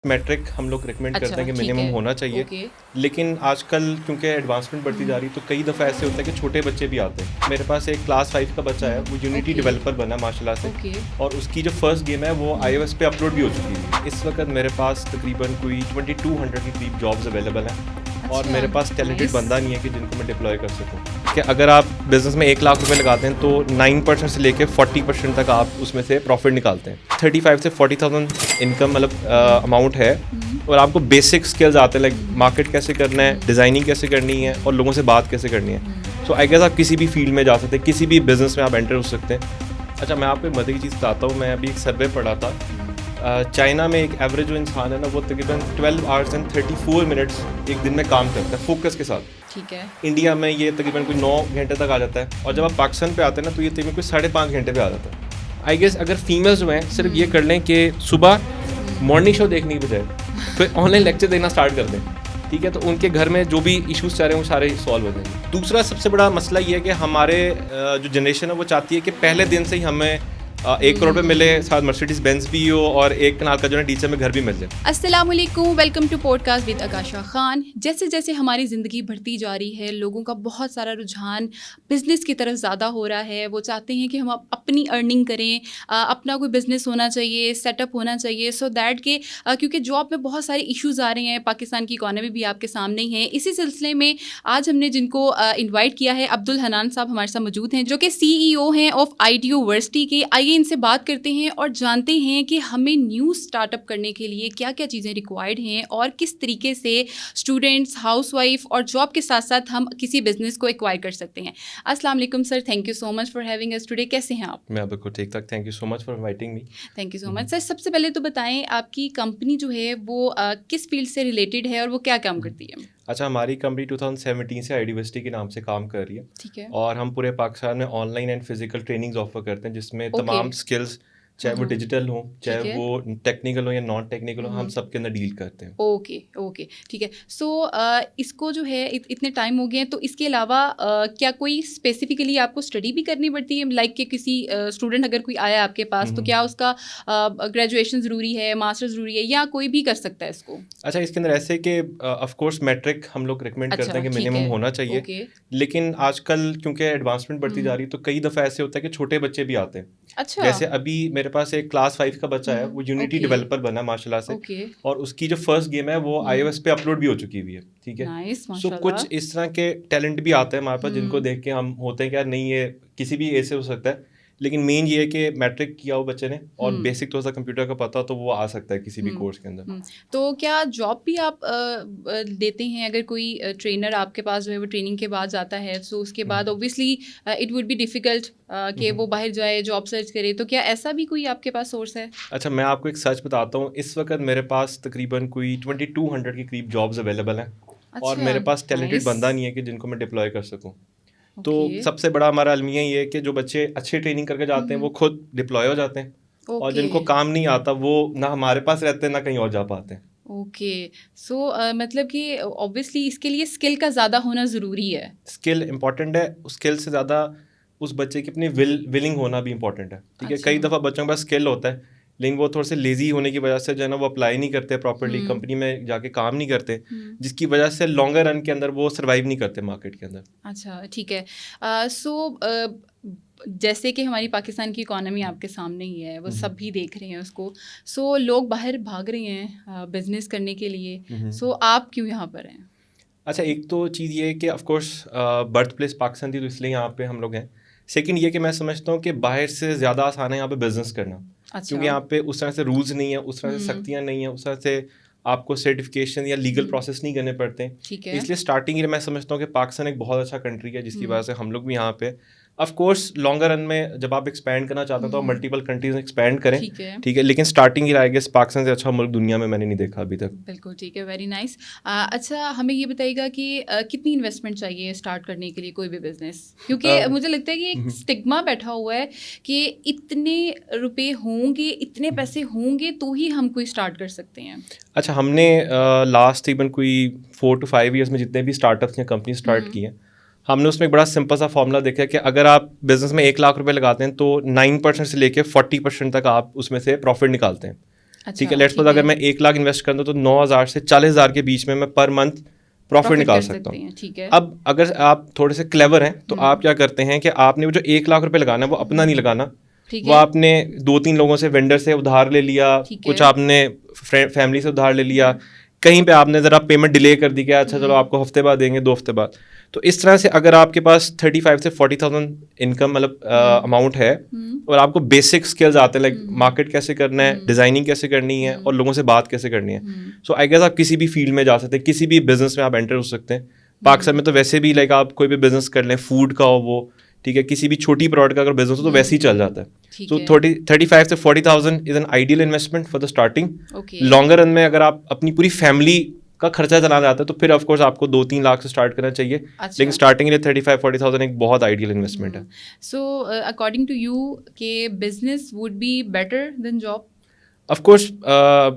Matric हम लोग recommend करते अच्छा, हैं कि ठीक मिनिमम है। होना चाहिए। ओके। लेकिन आजकल क्योंकि एडवांसमेंट बढ़ती जा रही है तो कई दफ़ा ऐसे होता है कि छोटे बच्चे भी आते हैं। मेरे पास एक क्लास 5 का बच्चा है, वो यूनिटी ओके, डेवलपर बना माशाल्लाह से, ओके। और उसकी जो फर्स्ट गेम है वो iOS पे अपलोड भी हो चुकी है। इस वक्त मेरे पास तकरीबन कोई 2200 के करीब जॉब्स अवेलेबल हैं और अच्छा, मेरे पास टैलेंटेड नाइस। बंदा नहीं है कि जिनको मैं डिप्लॉय कर सकूँ। कि अगर आप बिज़नेस में 1 लाख रुपए लगाते हैं तो 9% से लेके 40% तक आप उसमें से प्रॉफिट निकालते हैं। 35 से 40,000 इनकम मतलब अमाउंट है, और आपको बेसिक स्किल्स आते हैं, लाइक मार्केट कैसे करना है, डिज़ाइनिंग कैसे करनी है और लोगों से बात कैसे करनी है। सो आई गेस आप किसी भी फील्ड में जा सकते हैं, किसी भी बिज़नेस में आप एंटर हो सकते हैं। अच्छा, मैं आपको एक मज़े की चीज़ बताता हूँ। मैं अभी एक सर्वे पढ़ा था, चाइना में एक एवरेज जो इंसान है ना, वो तकरीबन 12 आवर्स एंड 34 मिनट्स एक दिन में काम करता है फोकस के साथ। ठीक है। इंडिया में ये तकरीबन कोई 9 घंटे तक आ जाता है, और जब आप पाकिस्तान पे आते हैं ना तो ये तकरीबन कोई 5.5 घंटे पे आ जाता है। आई गेस अगर फीमेल्स जो हैं सिर्फ ये कर लें कि सुबह मॉर्निंग शो देखने की बजाय कोई ऑनलाइन लेक्चर देना स्टार्ट कर दें, ठीक है, तो उनके घर में जो भी इश्यूज चल रहे हैं वो सारे सॉल्व हो जाएंगे। दूसरा सबसे बड़ा मसला ये है कि हमारे जो जनरेशन है वो चाहती है कि पहले दिन से ही हमें 1 करोड़ पे मिले, साथ मर्सिडीज बेंज भी हो और 1 कनाल का जो है डीचे में घर भी मिल जाए। अस्सलामुअलैकुम, welcome to podcast with Akasha Khan. जैसे जैसे हमारी ज़िंदगी बढ़ती जा रही है, लोगों का बहुत सारा रुझान बिज़नेस की तरफ ज़्यादा हो रहा है। वो चाहते हैं कि हम अपनी अर्निंग करें, अपना कोई बिज़नेस होना चाहिए, सेटअप होना चाहिए, सो दैट के क्योंकि जॉब में बहुत सारे इश्यूज़ आ रहे हैं, पाकिस्तान की इकॉनमी भी आपके सामने ही है। इसी सिलसिले में आज हमने जिनको इन्वाइट किया है, अब्दुल हनान साहब हमारे साथ मौजूद हैं, जो कि CEO हैं ऑफ ITU यूनिवर्सिटी के। आइए इनसे बात करते हैं और जानते हैं कि हमें न्यू स्टार्टअप करने के लिए क्या क्या चीज़ें रिक्वायर्ड हैं और किस तरीके से स्टूडेंट्स, हाउसवाइफ और जॉब के साथ साथ हम किसी बिजनेस को एक्वायर कर सकते हैं। अस्सलाम वालेकुम sir, thank you so much for having us today. कैसे हैं आप? मैं बिल्कुल ठीक ठाक, thank you so much for inviting me. Thank you so much sir. सबसे पहले तो बताएं आपकी कंपनी जो है वो किस फील्ड से रिलेटेड है और वो क्या काम करती है? अच्छा, हमारी कंपनी 2017 से आईडिवर्सिटी के नाम से काम कर रही है, ठीक है। और हम पूरे पाकिस्तान में online and physical trainings offer करते हैं, जिसमें ओके। तमाम स्किल्स, चाहे वो हाँ। डिजिटल हो, चाहे ठीक है। वो टेक्निकल हो या नॉन टेक्निकल हो, हम सब के अंदर डील करते हैं। ओके, ओके, ठीक है। सो इसको जो है इतने टाइम हो गए हैं, तो इसके अलावा क्या कोई स्पेसिफिकली आपको स्टडी भी करनी पड़ती है? लाइक कि किसी स्टूडेंट अगर कोई आया आपके पास, तो क्या उसका ग्रेजुएशन ज़रूरी है, मास्टर ज़रूरी है, या कोई भी कर सकता है इसको? अच्छा, इसके अंदर ऐसे कि ऑफ कोर्स मैट्रिक हम लोग रिकमेंड करते अच्छा, हैं कि ठीक मिनिमम है। होना चाहिए। ओके। लेकिन आजकल क्योंकि एडवांसमेंट बढ़ती जा रही है तो कई दफ़ा ऐसे होता है कि छोटे बच्चे भी आते हैं। अच्छा। जैसे अभी मेरे पास एक क्लास 5 का बच्चा है, वो यूनिटी ओके, डेवलपर बना माशाल्लाह से, ओके। और उसकी जो फर्स्ट गेम है वो iOS पे अपलोड भी हो चुकी हुई है, ठीक है। नाइस, सो माशाल्लाह। कुछ इस तरह के टैलेंट भी आते हैं हमारे पास, जिनको देख के हम होते हैं कि यार नहीं, ये किसी भी एज से हो सकता है। लेकिन मेन ये है कि मैट्रिक किया हो बच्चे ने और हुँ। बेसिक थोड़ा सा कंप्यूटर का पता हो तो वो आ सकता है किसी भी हुँ, कोर्स के अंदर। हुँ। तो क्या जॉब भी आप देते हैं? अगर कोई ट्रेनर आपके पास जो है वो ट्रेनिंग के बाद जाता है, सो उसके बाद obviously it would be difficult कि वो बाहर जाए, जॉब सर्च करे, तो क्या ऐसा भी कोई आपके पास सोर्स है? अच्छा, मैं आपको एक सच बताता हूँ। इस वक्त मेरे पास तकरीबन कोई 2200 के करीब जॉब्स अवेलेबल हैं, और अच्छा, मेरे पास टैलेंटेड नाइस। बंदा नहीं है कि जिनको मैं डिप्लॉय कर सकूँ। तो ओके। सबसे बड़ा हमारा अलमिया ये है कि जो बच्चे अच्छी ट्रेनिंग करके जाते हैं वो खुद डिप्लॉय हो जाते हैं, और ओके, जिनको काम नहीं आता वो ना हमारे पास रहते हैं ना कहीं और जा पाते हैं। ओके। सो मतलब कि ऑब्वियसली इसके लिए स्किल का ज़्यादा होना ज़रूरी है। स्किल इंपॉर्टेंट है, उस स्किल से ज़्यादा उस बच्चे की अपनी विलिंग होना भी इंपॉर्टेंट है, ठीक है। अच्छा। कई दफ़ा बच्चों के पास स्किल होता है, लेकिन वो थोड़े से लेज़ी होने की वजह से जो है ना वो अप्लाई नहीं करते प्रॉपर्ली, हुँ, कंपनी में जाके काम नहीं करते, हुँ। जिसकी वजह से लॉन्गर रन के अंदर वो सर्वाइव नहीं करते मार्केट के अंदर। अच्छा, ठीक है। सो जैसे कि हमारी पाकिस्तान की इकॉनमी आपके सामने ही है, वो सब भी देख रहे हैं उसको। सो लोग बाहर भाग रहे हैं बिज़नेस करने के लिए, सो आप क्यों यहाँ पर हैं? अच्छा, एक तो चीज़ ये है कि of course birth place Pakistan थी तो इसलिए यहाँ पे हम लोग हैं। सेकंड ये कि मैं समझता हूँ कि बाहर से ज़्यादा आसान है यहाँ पे बिजनेस करना, क्योंकि अच्छा। यहाँ पे उस तरह से रूल्स नहीं है, उस तरह से हुँ, सख्तियाँ नहीं है, उस तरह से आपको सर्टिफिकेशन या लीगल हुँ, प्रोसेस नहीं करने पड़ते हैं। ठीक है। इसलिए स्टार्टिंग मैं समझता हूँ कि पाकिस्तान एक बहुत अच्छा कंट्री है, जिसकी हुँ, वजह से हम लोग भी यहाँ पे ऑफ कोर्स लॉन्गर रन में जब आप एक्सपैंड करना चाहते हैं तो आप हुँ, मल्टीपल कंट्रीज में एक्सपैंड करें, ठीक है। ठीक है। लेकिन स्टार्टिंग ही आई गेस पाकिस्तान से अच्छा मुल्क दुनिया में मैंने नहीं देखा अभी तक। बिल्कुल, ठीक है, वेरी नाइस। अच्छा, हमें ये बताइएगा कि कितनी इन्वेस्टमेंट चाहिए स्टार्ट करने के लिए कोई भी बिज़नेस? क्योंकि मुझे लगता है कि एक स्टिग्मा बैठा हुआ है कि इतने रुपए होंगे, इतने पैसे होंगे तो ही हम कोई स्टार्ट कर सकते हैं। अच्छा, हमने लास्ट तकरीबन कोई 4 to 5 ईयर्स में जितने भी स्टार्टअप्स या कंपनी स्टार्ट हुँ, की हैं, हमने उसमें एक बड़ा सिंपल सा फॉर्मूला देखा है कि अगर आप बिजनेस में 1 लाख रुपए लगाते हैं तो 9% से लेके 40% तक आप उसमें से प्रॉफिट निकालते हैं। ठीक है, लेट्स सपोज अगर मैं 1 लाख इन्वेस्ट कर दूँ तो 9,000 से 40,000 के बीच में मैं पर मंथ प्रॉफिट निकाल सकता हूँ। ठीक है। अब अगर आप थोड़े से क्लेवर हैं तो आप क्या करते हैं कि आपने वो जो 1 लाख रुपए लगाना है वो अपना नहीं लगाना, वो आपने 2-3 लोगों से, वेंडर से उधार ले लिया, कुछ आपने फैमिली से उधार ले लिया, कहीं पे आपने ज़रा पेमेंट डिले कर दी कि अच्छा चलो आपको हफ्ते बाद देंगे, 2 हफ्ते बाद। तो इस तरह से अगर आपके पास 35 से 40,000 इनकम मतलब अमाउंट है और आपको बेसिक स्किल्स आते हैं, लाइक मार्केट कैसे करना है, डिज़ाइनिंग कैसे करनी है और लोगों से बात कैसे करनी है, सो आई गेस आप किसी भी फील्ड में जा सकते हैं, किसी भी बिजनेस में आप एंटर हो सकते हैं। पाकिस्तान में तो वैसे भी लाइक आप कोई भी बिजनेस कर लें, फूड का हो वो, ठीक है, किसी भी छोटी प्रोडक्ट का अगर बिजनेस हो तो वैसे ही चल जाता है। तो 35 से 40,000 is an ideal investment for the starting. Longer run में अगर आप अपनी पूरी फैमिली का खर्चा चलाना चाहते हैं तो फिर ऑफ कोर्स आपको 2-3 लाख से स्टार्ट करना चाहिए। लेकिन स्टार्टिंग के लिए 35-40,000 एक बहुत आइडियल इन्वेस्टमेंट है। सो अकॉर्डिंग टू यू के business would be better than job? Of course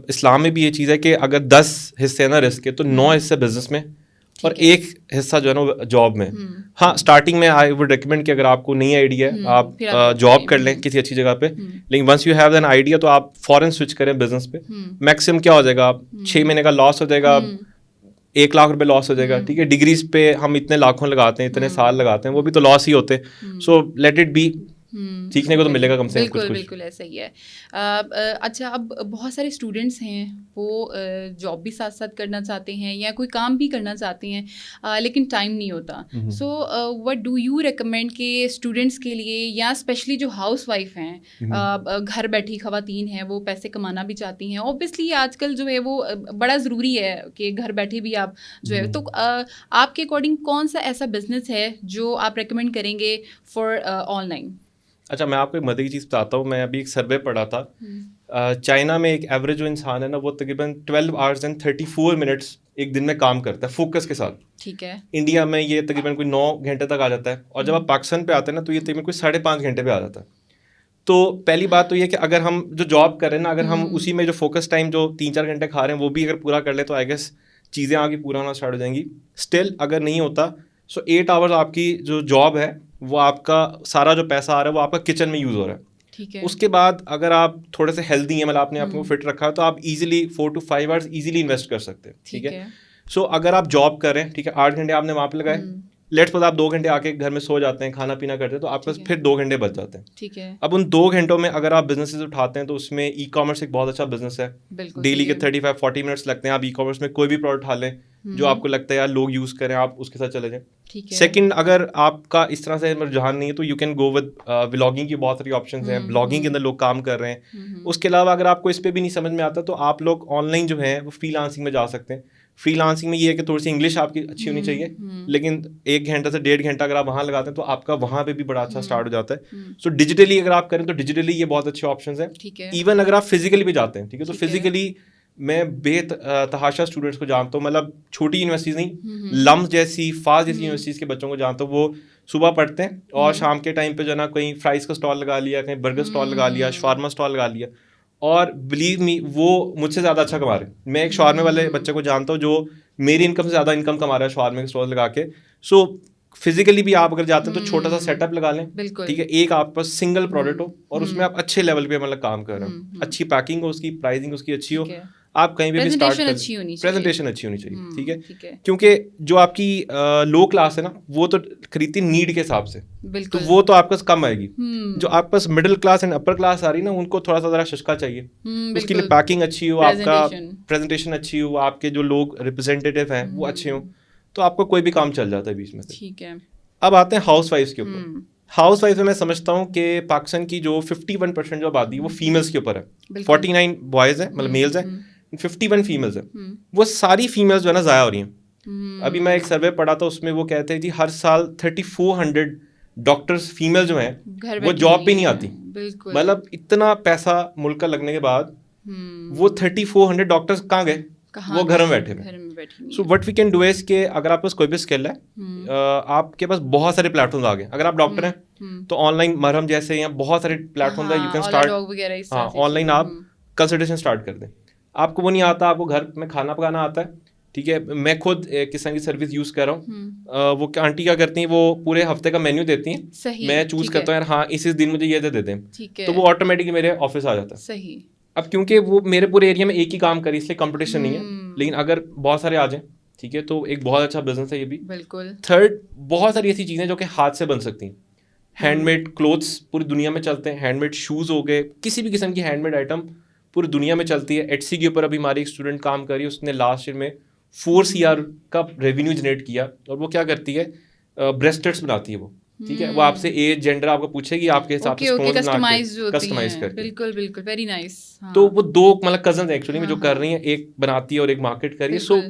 Islam में भी ये चीज़ है कि अगर 10 हिस्से ना रिस्क के तो 9 हिस्से बिजनेस में और 1 हिस्सा जो है ना जॉब में। हाँ, स्टार्टिंग में आई वुड रिकमेंड कि अगर आपको नई आइडिया है आप जॉब कर लें किसी अच्छी जगह पे, लेकिन once you have an idea तो आप फॉरन स्विच करें बिजनेस पे। मैक्सिमम क्या हो जाएगा, 6 महीने का लॉस हो जाएगा, 1 लाख रुपए लॉस हो जाएगा, ठीक है। डिग्रीज पे हम इतने लाखों लगाते हैं, इतने साल लगाते हैं, वो भी तो लॉस ही होते हैं। सो लेट इट बी, सीखने को तो मिलेगा कम से कम कुछ। बिल्कुल ऐसा ही है। अच्छा, अब बहुत सारे स्टूडेंट्स हैं वो जॉब भी साथ साथ करना चाहते हैं या कोई काम भी करना चाहते हैं, लेकिन टाइम नहीं होता। So what do you recommend के स्टूडेंट्स के लिए या स्पेशली जो हाउस वाइफ हैं, घर बैठी खवातीन हैं, वो पैसे कमाना भी चाहती हैं, ऑब्वियसली आजकल जो है वो बड़ा ज़रूरी है कि घर बैठे भी आप जो है, तो आपके अकॉर्डिंग कौन सा ऐसा बिजनेस है जो आप रिकमेंड करेंगे फॉर ऑनलाइन? अच्छा, मैं आपको एक मजे की चीज़ बताता हूँ। मैं अभी एक सर्वे पढ़ा था, चाइना में एक एवरेज जो इंसान है ना वो तकरीबन 12 आवर्स एंड 34 मिनट्स एक दिन में काम करता है फोकस के साथ। ठीक है। इंडिया में ये तकरीबन कोई 9 घंटे तक आ जाता है, और जब आप पाकिस्तान पे आते हैं ना तो ये तकरीबन कोई 5.5 घंटे पे आ जाता है। तो पहली बात तो ये कि अगर हम जो जॉब कर रहे हैं ना, अगर हम उसी में जो फोकस टाइम जो 3-4 घंटे खा रहे हैं वो भी अगर पूरा कर ले तो आई गेस चीज़ें आगे पूरा होना स्टार्ट हो जाएंगी। स्टिल अगर नहीं होता सो 8 आवर्स आपकी जो जॉब है वो आपका सारा जो पैसा आ रहा है वो आपका किचन में यूज़ हो रहा है। ठीक है। उसके बाद अगर आप थोड़े से हेल्दी हैं, मतलब आपने आपको फिट रखा है, तो आप easily 4 to 5 hours easily invest कर सकते हैं। ठीक है। सो अगर आप जॉब कर रहे हैं, ठीक है, 8 घंटे आपने वहाँ पे लगाए, लेट्स सपोज आप 2 घंटे आके घर में सो जाते हैं, खाना पीना करते हैं, तो आपके पास फिर 2 घंटे बच जाते हैं। ठीक है। अब उन 2 घंटों में अगर आप बिजनेसेस उठाते हैं तो उसमें ई कॉमर्स एक बहुत अच्छा बिजनेस है। डेली के 35-40 मिनट्स लगते हैं, आप ई कॉमर्स में कोई भी प्रोडक्ट उठा लें जो आपको लगता है यार लोग यूज़ करें, आप उसके साथ चले जाएं। सेकंड, अगर आपका इस तरह से रुझान नहीं है तो you can go with vlogging की बहुत सारी ऑप्शंस हैं। ब्लॉगिंग के अंदर लोग काम कर रहे हैं। उसके अलावा अगर आपको इस पे भी नहीं समझ में आता तो आप लोग ऑनलाइन जो है वो फ्रीलांसिंग में जा सकते हैं। फ्रीलांसिंग में ये है कि थोड़ी सी इंग्लिश आपकी अच्छी होनी चाहिए, लेकिन 1 घंटा से 1.5 घंटा अगर आप वहाँ लगाते हैं तो आपका वहाँ पे भी बड़ा अच्छा स्टार्ट हो जाता है। सो डिजिटली अगर आप करें तो डिजिटली ये बहुत अच्छे ऑप्शंस हैं। इवन अगर आप फिजिकली भी जाते हैं, ठीक है, तो फिजिकली मैं बेतहाशा स्टूडेंट्स को जानता हूँ, मतलब छोटी यूनिवर्सिटीज़ नहीं, लम्स जैसी फास्ट जैसी यूनिवर्सिटीज़ के बच्चों को जानता हूँ। वो सुबह पढ़ते हैं और शाम के टाइम पे जो है ना कहीं फ्राइज़ का स्टॉल लगा लिया, कहीं बर्गर स्टॉल लगा लिया, शवारमा स्टॉल लगा लिया, और बिलीव मी वो मुझसे ज़्यादा अच्छा कमा रहे हैं। मैं एक शवारमे वाले बच्चे को जानता हूँ जो मेरी इनकम से ज़्यादा इनकम कमा रहा है शवारमे के स्टॉल लगा के। सो फिजिकली भी आप अगर जाते हैं तो छोटा सा सेटअप लगा लें, ठीक है, एक आपके पास सिंगल प्रोडक्ट हो और उसमें आप अच्छे लेवल पे मतलब काम कर रहे हो, अच्छी पैकिंग हो उसकी, प्राइसिंग उसकी अच्छी हो, आप कहीं पे भी स्टार्ट कर, प्रेजेंटेशन अच्छी होनी चाहिए, ठीक है, क्योंकि जो आपकी लो क्लास है ना वो तो खरीदती नीड के हिसाब से, तो वो तो आपके पास कम आएगी। जो आपके पास middle class and upper class आ रही है ना उनको थोड़ा सा ज़रा शशका चाहिए, उसके लिए पैकिंग अच्छी हो, आपका प्रेजेंटेशन अच्छी हो, आपके जो लोग रिप्रेजेंटेटिव हैं वो अच्छे हों, तो आपको कोई भी काम चल जाता है बीच में से। ठीक है। अब आते हैं हाउस वाइफ्स के ऊपर। हाउस वाइफ में मैं समझता हूँ कि पाकिस्तान की जो 51% जो आबादी है वो फीमेल्स के ऊपर है। 49 बॉयज़ हैं, मतलब मेल्स हैं, 51 फीमेल्स हैं। वो सारी फीमेल्स जो है ना ज़ाया हो रही हैं। अभी मैं एक सर्वे पढ़ा था उसमें वो कहते हैं कि हर साल 3400 डॉक्टर्स फीमेल जो हैं वो जॉब पे नहीं आती। मतलब इतना पैसा मुल्क का लगने के बाद वो 3400 डॉक्टर्स कहाँ गए, वो घर में बैठे हैं। So what we can do is के अगर आपके पास कोई भी स्किल है, आपके पास बहुत सारे प्लेटफॉर्म्स आ गए। अगर आप डॉक्टर हैं तो ऑनलाइन मरहम जैसे या बहुत सारे प्लेटफॉर्म्स है, यू कैन स्टार्ट, हाँ, ऑनलाइन आप कंसल्टेशन स्टार्ट कर दें। आपको वो नहीं आता, आपको घर में खाना पकाना आता है, ठीक है, मैं खुद किस तरह की सर्विस यूज़ कर रहा हूँ। वो आंटी क्या करती हैं, वो पूरे हफ्ते का मेन्यू देती हैं, मैं चूज़ करता हूँ यार हाँ इस दिन मुझे ये दे दें, तो वो ऑटोमेटिकली मेरे ऑफिस आ जाता है। सही। अब क्योंकि वो मेरे पूरे एरिया में एक ही काम करी इसलिए कंपटीशन नहीं है, लेकिन अगर बहुत सारे आ जाएं, ठीक है, तो एक बहुत अच्छा बिजनेस है ये भी। बिल्कुल। थर्ड, बहुत सारी ऐसी चीज़ें जो कि हाथ से बन सकती हैं। हैंडमेड क्लोथ्स पूरी दुनिया में चलते हैं, हैंडमेड शूज़ हो गए, किसी भी किस्म की हैंडमेड आइटम पूरी दुनिया में चलती है। एटसी के ऊपर अभी हमारी एक स्टूडेंट काम कर रही है, उसने लास्ट ईयर में 4 CR का रेवेन्यू जनरेट किया। और वो क्या करती है, ब्रेस्लेट्स बनाती है वो, ठीक है। वो आपसे एज जेंडर आपको पूछेगी, आपके हिसाब से स्टोन्स बना के कस्टमाइज करके। बिल्कुल बिल्कुल, वेरी नाइस। तो वो दो मतलब कजन एक्चुअली में जो कर रही हैं, एक बनाती है और एक मार्केट कर रही है। सो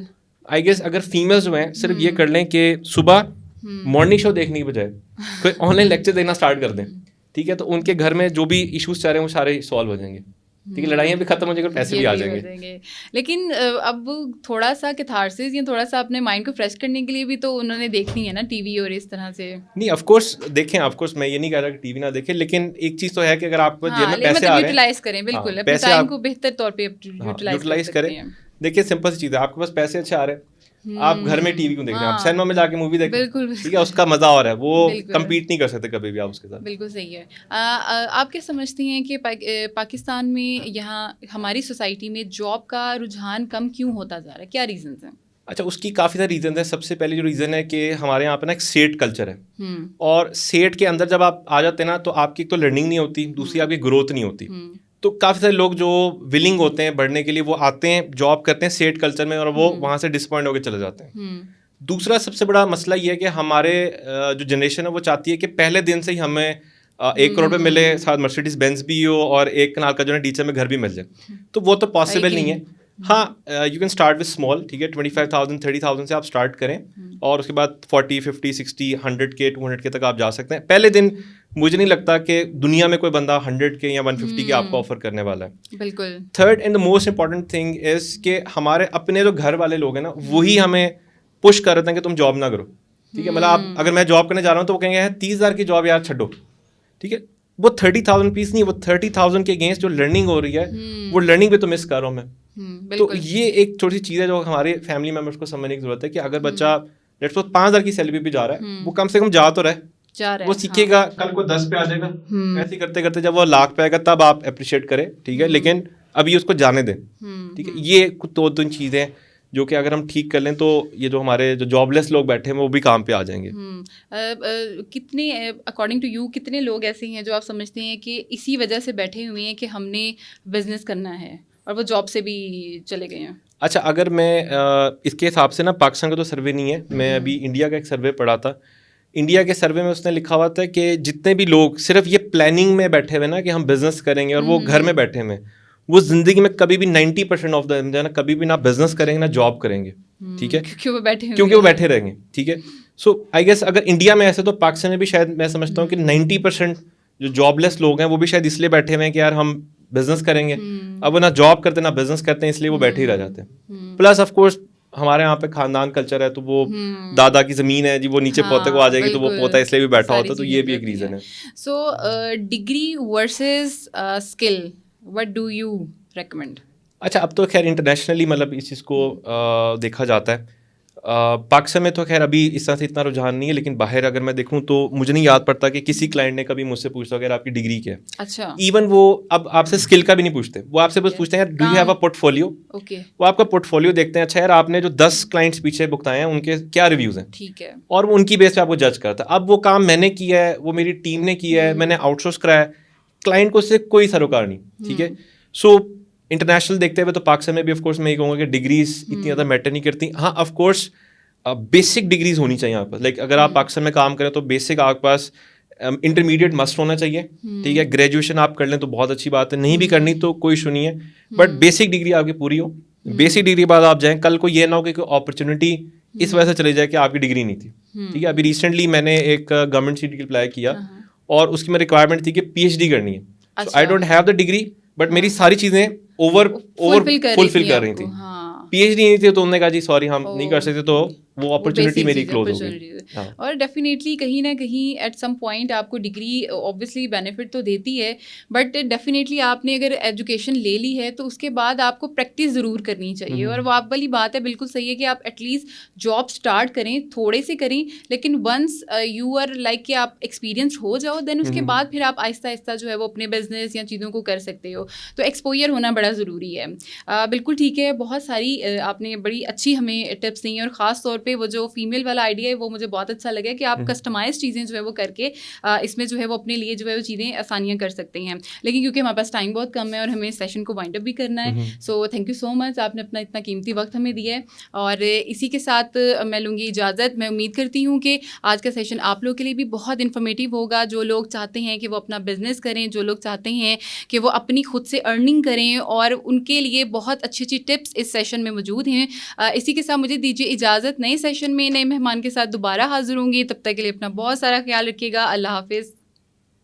आई गेस अगर फीमेल्स जो हैं सिर्फ ये कर लें कि सुबह मॉर्निंग शो देखने की बजाय कोई ऑनलाइन लेक्चर देना स्टार्ट कर दें, ठीक है, तो उनके घर में जो भी इश्यूज चल रहे हैं वो सारे सॉल्व हो जाएंगे, ठीक है, लड़ाइयाँ भी खत्म हो जाएंगी और पैसे भी आ जाएंगे। लेकिन अब थोड़ा सा कैथारसिस या थोड़ा सा अपने माइंड को फ्रेश करने के लिए भी तो उन्होंने देखनी है ना टीवी और इस तरह से। नहीं, ऑफ कोर्स देखें, ऑफ कोर्स मैं ये नहीं कह रहा कि टीवी ना देखें, लेकिन एक चीज़ तो है कि अगर आपको जेब में पैसे आ रहे हैं, यूटिलाइज करें, बिल्कुल अपने टाइम को बेहतर तौर पे यूटिलाइज करें। देखिए सिंपल सी चीज़ है, आपके पास पैसे अच्छे आ रहे हैं, आप घर में टीवी क्यों देख रहे हैं, आप सिनेमा में जाके मूवी देखें, बिल्कुल, ठीक है, उसका मजा और है, वो कम्पीट नहीं कर सकते कभी भी आप उसके साथ। बिल्कुल सही है। आप क्या समझती हैं कि पाकिस्तान में यहाँ हमारी सोसाइटी में जॉब का रुझान कम क्यों होता जा रहा है, क्या रीजंस हैं? अच्छा, उसकी काफ़ी सारे रीज़न है। सबसे पहले जो रीज़न है कि हमारे यहाँ पे ना एक सेट कल्चर है, और सेट के अंदर जब आप आ जाते हैं ना, तो आपकी एक तो लर्निंग नहीं होती, दूसरी आपकी ग्रोथ नहीं होती। तो काफ़ी सारे लोग जो विलिंग होते हैं बढ़ने के लिए, वो आते हैं, जॉब करते हैं सेट कल्चर में, और वो वहाँ से डिसपॉइंट होकर चले जाते हैं। दूसरा सबसे बड़ा मसला ये है कि हमारे जो जनरेशन है वो चाहती है कि पहले दिन से ही हमें 1 करोड़ पे मिले, साथ मर्सिडीज बेंज भी हो, और 1 कनाल का जो है नीचे में घर भी मिल जाए। तो वो तो पॉसिबल नहीं है। हाँ, you can start with small, ठीक है, 25,000 30,000 से आप स्टार्ट करें, और उसके बाद 40 50 60 100K 200K तक आप जा सकते हैं। पहले दिन मुझे नहीं लगता कि दुनिया में कोई बंदा 100K या 150K आपको ऑफर करने वाला है। बिल्कुल। Third and the most important thing is कि हमारे अपने जो घर वाले लोग हैं ना, वही हमें पुश कर रहे हैं कि तुम जॉब ना करो, ठीक है। मतलब आप अगर मैं जॉब करने जा रहा हूँ तो वो कहेंगे यार 30,000 की जॉब यार छड्डो, ठीक है। वो 30,000 पीस नहीं, वो 30,000 के अगेंस्ट जो लर्निंग हो रही है, वो लर्निंग भी तो मिस कर रहा हूँ मैं। तो ये एक छोटी सी चीज़ है जो हमारे फैमिली मेम्बर्स को समझने की जरूरत है कि अगर बच्चा लेट्स सपोज 5,000 की सैलरी भी जा रहा है, वो कम से कम जा तो रहे, वो सीखेगा, कल को 10 पे आ जाएगा, ऐसे करते करते जब वो लाख पे आएगा तब आप अप्रिशिएट करें, ठीक है, लेकिन अभी उसको जाने दें, ठीक है। ये कुछ 2-3 चीज़ें जो कि अगर हम ठीक कर लें तो ये जो हमारे जो जॉबलेस लोग बैठे हैं वो भी काम पे आ जाएंगे। कितने अकॉर्डिंग टू यू कितने लोग ऐसे हैं जो आप समझते हैं कि इसी वजह से बैठे हुए हैं कि हमने बिजनेस करना है और वो जॉब से भी चले गए हैं? अच्छा, अगर मैं इसके हिसाब से ना, पाकिस्तान का तो सर्वे नहीं है, मैं अभी इंडिया का एक सर्वे पढ़ा था। इंडिया के सर्वे में उसने लिखा हुआ था कि जितने भी लोग सिर्फ ये प्लानिंग में बैठे हुए ना कि हम बिजनेस करेंगे, और वो घर में बैठे हुए, वो जिंदगी में कभी भी 90% ऑफ द ना कभी भी ना बिजनेस करेंगे ना जॉब करेंगे, ठीक है, क्योंकि वो बैठे रहेंगे, ठीक है। सो आई गेस अगर इंडिया में ऐसे, तो पाकिस्तान में भी शायद मैं समझता हूँ कि 90% जो जॉबलेस लोग हैं वो भी शायद इसलिए बैठे हुए हैं कि यार हम बिजनेस करेंगे। अब वो ना जॉब करते ना बिजनेस करते हैं, इसलिए वो बैठे ही रह जाते हैं। प्लस ऑफ कोर्स हमारे यहाँ पे खानदान कल्चर है, तो वो दादा की जमीन है जी, वो नीचे पोते को आ जाएगी, तो वो पोता इसलिए भी बैठा होता है, तो ये भी एक रीजन है। So degree versus skill, what do you recommend? अच्छा, अब तो खैर इंटरनेशनली मतलब इस चीज़ को देखा जाता है। पाकिस्तान में तो खैर अभी इस तरह से इतना रुझान नहीं है, लेकिन बाहर अगर मैं देखूं तो मुझे नहीं याद पड़ता कि किसी क्लाइंट ने कभी मुझसे पूछा अगर आपकी डिग्री क्या है। अच्छा। इवन वो अब आपसे स्किल का भी नहीं पूछते, वो आपसे बस पूछते हैं do you have a portfolio. Okay. वो आपका पोर्टफोलियो देखते हैं, अच्छा यार आपने जो 10 क्लाइंट्स पीछे भुगताए हैं उनके क्या रिव्यूज़ हैं, ठीक है, और वो उनकी बेस पे आपको जज करता है। अब वो काम मैंने किया है, वो मेरी टीम ने किया है, मैंने आउटसोर्स कराया है, क्लाइंट को उससे कोई सरोकार नहीं, ठीक है। सो इंटरनेशनल देखते हुए तो पाकिस्तान में भी ऑफकोर्स मैं ये कहूँगा कि डिग्रीज इतनी ज़्यादा मैटर नहीं करती। हाँ, ऑफकोर्स बेसिक डिग्रीज होनी चाहिए यहाँ पर। लाइक अगर आप पाकिस्तान में काम करें तो बेसिक आपके पास इंटरमीडिएट मस्ट होना चाहिए, ठीक है। ग्रेजुएशन आप कर लें तो बहुत अच्छी बात है, नहीं भी करनी तो कोई इशू नहीं है, बट बेसिक डिग्री आपकी पूरी हो। बेसिक डिग्री बाद आप जाएं, कल को ये ना हो कि कोई अपॉर्चुनिटी इस वजह से चली जाए कि आपकी डिग्री नहीं थी, ठीक है। अभी रिसेंटली मैंने एक गवर्नमेंट सीट अप्लाई किया और उसकी मेरी रिक्वायरमेंट थी कि PhD करनी है। I don't have the degree, but मेरी सारी चीज़ें फुलफिल कर रही थी। PhD नहीं थी तो उन्होंने कहा जी सॉरी हम नहीं कर सकते, तो वो अपॉर्चुनिटी basic मेरी चीज़ है, क्लोज हो गई। opportunity है। हाँ। और डेफिनेटली कहीं ना कहीं एट सम पॉइंट आपको डिग्री ऑब्वियसली बेनिफिट तो देती है, बट डेफिनेटली आपने अगर एजुकेशन ले ली है तो उसके बाद आपको प्रैक्टिस ज़रूर करनी चाहिए। और वो आप वाली बात है, बिल्कुल सही है कि आप एटलीस्ट जॉब स्टार्ट करें, थोड़े से करें, लेकिन वंस यू आर लाइक कि आप एक्सपीरियंस हो जाओ, देन उसके बाद फिर आप आहिस्ता आहिस्ता जो है वो अपने बिजनेस या चीज़ों को कर सकते हो। तो एक्सपोजर होना बड़ा ज़रूरी है। बिल्कुल ठीक है, बहुत सारी आपने बड़ी अच्छी हमें टिप्स दी हैं, और ख़ास तौर पे वो जो फीमेल वाला आइडिया है वो मुझे बहुत अच्छा लगा कि आप कस्टमाइज चीज़ें जो है वो करके इसमें जो है वो अपने लिए जो है वो चीज़ें आसानियाँ कर सकते हैं। लेकिन क्योंकि हमारे पास टाइम बहुत कम है और हमें सेशन को वाइंड अप भी करना है, so thank you so much, आपने अपना इतना कीमती वक्त हमें दिया है। और इसी के साथ मैं लूँगी इजाज़त। मैं उम्मीद करती हूँ कि आज का सेशन आप लोग के लिए भी बहुत इन्फॉर्मेटिव होगा। जो लोग चाहते हैं कि वो अपना बिजनेस करें, जो लोग चाहते हैं कि वो अपनी खुद से अर्निंग करें, और उनके लिए बहुत अच्छी अच्छी टिप्स इस सेशन में मौजूद हैं। इसी के साथ मुझे दीजिए इजाज़त। नए सेशन में नए मेहमान के साथ दोबारा हाजिर होंगी। तब तक के लिए अपना बहुत सारा ख्याल रखिएगा। अल्लाह हाफिज़।